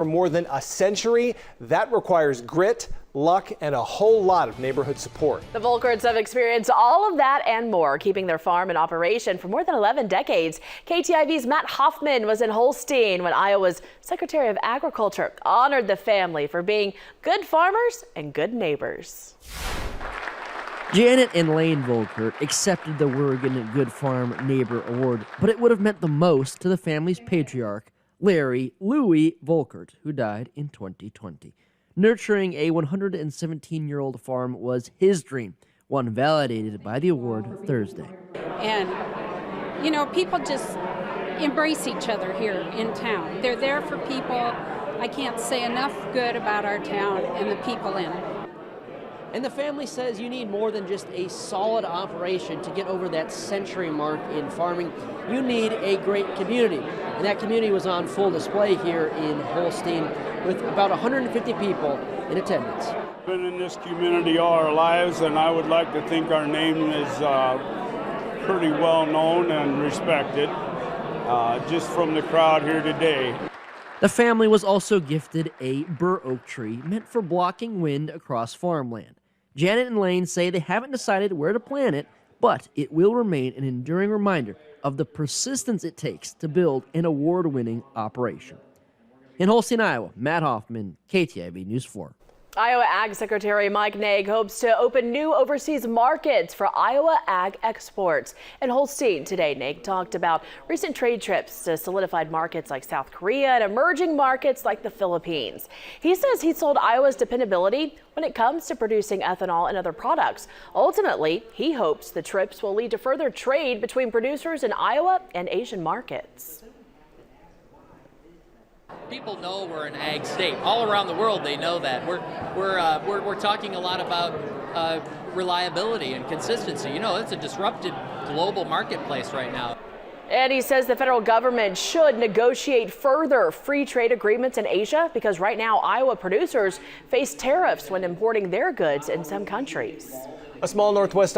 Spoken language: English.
For more than a century, that requires grit, luck, and a whole lot of neighborhood support. The Volkerts have experienced all of that and more, keeping their farm in operation for more than 11 decades. KTIV's Matt Hoffman was in Holstein when Iowa's Secretary of Agriculture honored the family for being good farmers and good neighbors. Janet and Lane Volkert accepted the Oregon Good Farm Neighbor Award, but it would have meant the most to the family's patriarch, Larry Louie Volkert, who died in 2020. Nurturing a 117-year-old farm was his dream, one validated by the award Thursday. And, you know, people just embrace each other here in town. They're there for people. I can't say enough good about our town and the people in it. And the family says you need more than just a solid operation to get over that century mark in farming. You need a great community. And that community was on full display here in Holstein with about 150 people in attendance. Been in this community all our lives, and I would like to think our name is pretty well known and respected just from the crowd here today. The family was also gifted a bur oak tree meant for blocking wind across farmland. Janet and Lane say they haven't decided where to plant it, but it will remain an enduring reminder of the persistence it takes to build an award-winning operation. In Holstein, Iowa, Matt Hoffman, KTIV News 4. Iowa Ag Secretary Mike Naig hopes to open new overseas markets for Iowa ag exports. In Holstein today, Naig talked about recent trade trips to solidified markets like South Korea and emerging markets like the Philippines. He says he sold Iowa's dependability when it comes to producing ethanol and other products. Ultimately, he hopes the trips will lead to further trade between producers in Iowa and Asian markets. People know we're an ag state. All around the world, they know that. We're talking a lot about reliability and consistency. You know, it's a disrupted global marketplace right now. And he says the federal government should negotiate further free trade agreements in Asia because right now Iowa producers face tariffs when importing their goods in some countries. A small Northwest